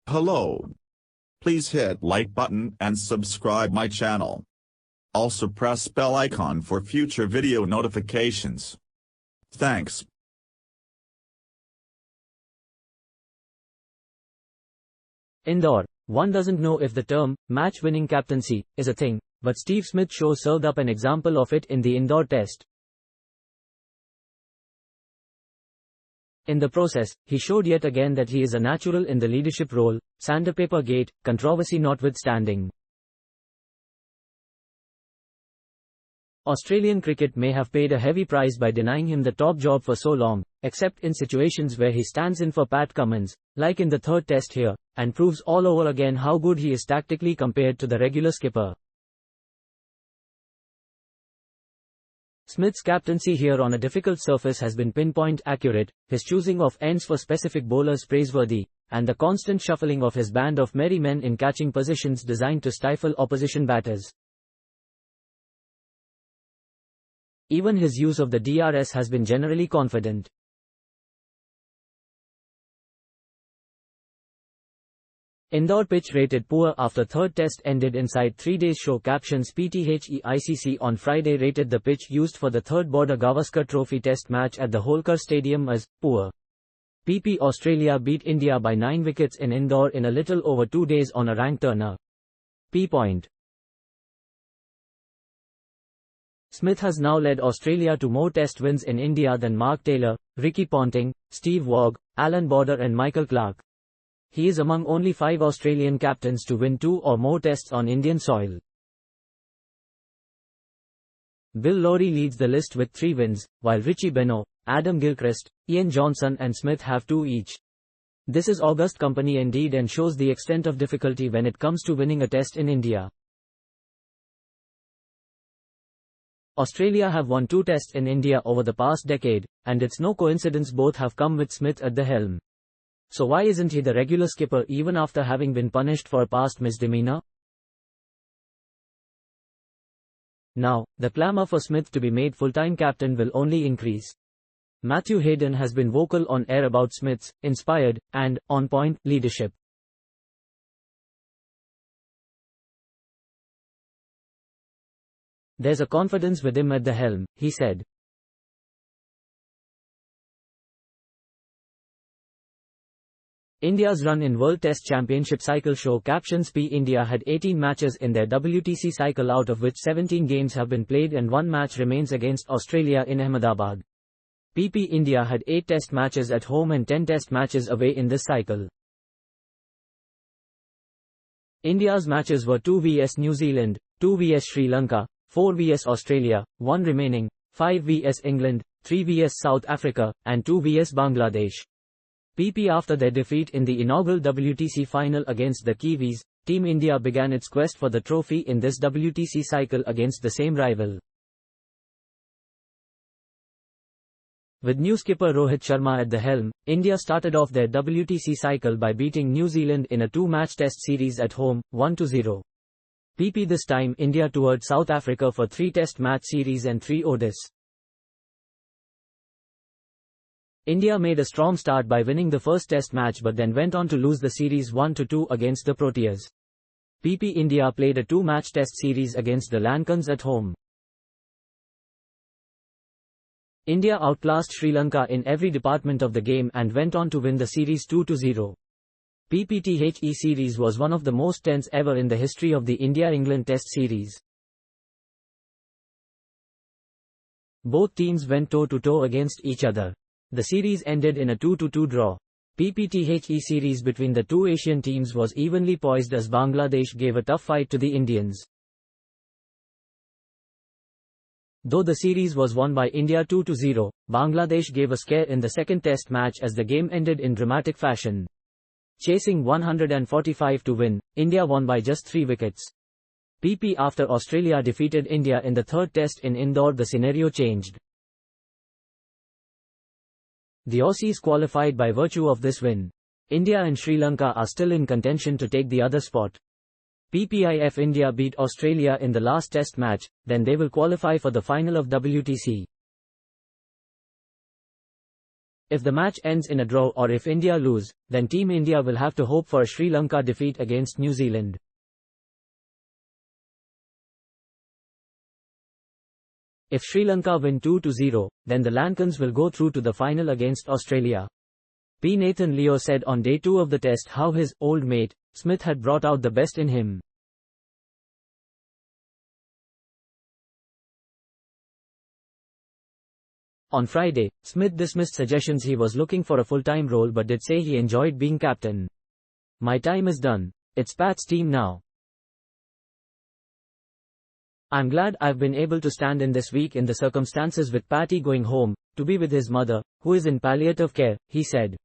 Hello. Please hit like button and subscribe my channel. Also press bell icon for future video notifications. Thanks. Indore. One doesn't know if the term, match-winning captaincy, is a thing, but Steve Smith's show served up an example of it in the Indore Test. In the process, he showed yet again that he is a natural in the leadership role, SanderpaperGate, controversy notwithstanding. Australian cricket may have paid a heavy price by denying him the top job for so long, except in situations where he stands in for Pat Cummins, like in the third test here, and proves all over again how good he is tactically compared to the regular skipper. Smith's captaincy here on a difficult surface has been pinpoint accurate, his choosing of ends for specific bowlers praiseworthy, and the constant shuffling of his band of merry men in catching positions designed to stifle opposition batters. Even his use of the DRS has been generally confident. Indore pitch rated poor after third test ended inside 3 days. Show captions. PTHEICC on Friday rated the pitch used for the third Border Gavaskar Trophy test match at the Holkar Stadium as poor. PP Australia beat India by 9 wickets in Indore in a little over 2 days on a rank turner. P. Smith has now led Australia to more test wins in India than Mark Taylor, Ricky Ponting, Steve Waugh, Alan Border and Michael Clarke. He is among only 5 Australian captains to win 2 or more tests on Indian soil. Bill Lawry leads the list with 3 wins, while Richie Benaud, Adam Gilchrist, Ian Johnson and Smith have 2 each. This is august company indeed and shows the extent of difficulty when it comes to winning a test in India. Australia have won 2 tests in India over the past decade, and it's no coincidence both have come with Smith at the helm. So why isn't he the regular skipper even after having been punished for a past misdemeanor? Now, the clamour for Smith to be made full-time captain will only increase. Matthew Hayden has been vocal on air about Smith's inspired and on-point leadership. There's a confidence with him at the helm, he said. India's run in World Test Championship cycle. Show captions. India had 18 matches in their WTC cycle, out of which 17 games have been played and 1 match remains against Australia in Ahmedabad. PP India had 8 test matches at home and 10 test matches away in this cycle. India's matches were 2 vs New Zealand, 2 vs Sri Lanka, 4 vs Australia, 1 remaining, 5 vs England, 3 vs South Africa, and 2 vs Bangladesh. PP after their defeat in the inaugural WTC final against the Kiwis, Team India began its quest for the trophy in this WTC cycle against the same rival. With new skipper Rohit Sharma at the helm, India started off their WTC cycle by beating New Zealand in a 2-match test series at home, 1-0. PP this time India toured South Africa for 3 test match series and 3 ODIs. India made a strong start by winning the first test match but then went on to lose the series 1-2 against the Proteas. PP India played a 2-match test series against the Lankans at home. India outclassed Sri Lanka in every department of the game and went on to win the series 2-0. PPTHE series was one of the most tense ever in the history of the India-England Test series. Both teams went toe-to-toe against each other. The series ended in a 2-2 draw. PPTHE series between the 2 Asian teams was evenly poised as Bangladesh gave a tough fight to the Indians. Though the series was won by India 2-0, Bangladesh gave a scare in the second test match as the game ended in dramatic fashion. Chasing 145 to win, India won by just 3 wickets. PP after Australia defeated India in the third test in Indore, the scenario changed. The Aussies qualified by virtue of this win. India and Sri Lanka are still in contention to take the other spot. PPIF India beat Australia in the last test match, then they will qualify for the final of WTC. If the match ends in a draw or if India lose, then Team India will have to hope for a Sri Lanka defeat against New Zealand. If Sri Lanka win 2-0, then the Lankans will go through to the final against Australia. P. Nathan Leo said on day 2 of the test how his old mate, Smith, had brought out the best in him. On Friday, Smith dismissed suggestions he was looking for a full-time role but did say he enjoyed being captain. "My time is done. It's Pat's team now. I'm glad I've been able to stand in this week in the circumstances with Patty going home to be with his mother, who is in palliative care," he said.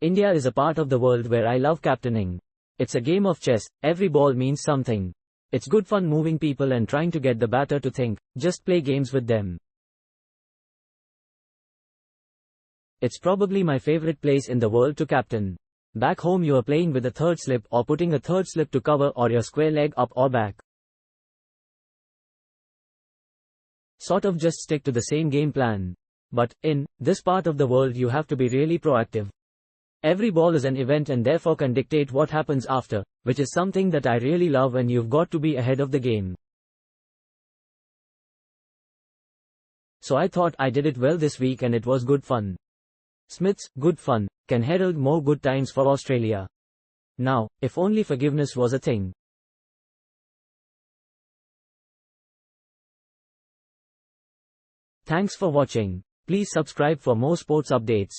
India is a part of the world where I love captaining. It's a game of chess, every ball means something. It's good fun moving people and trying to get the batter to think, just play games with them. It's probably my favorite place in the world to captain. Back home you are playing with a third slip or putting a third slip to cover or your square leg up or back. Sort of just stick to the same game plan. But, in this part of the world you have to be really proactive. Every ball is an event and therefore can dictate what happens after, which is something that I really love when you've got to be ahead of the game. So I thought I did it well this week and it was good fun. Smith's good fun can herald more good times for Australia. Now, if only forgiveness was a thing. Thanks for watching. Please subscribe for more sports updates.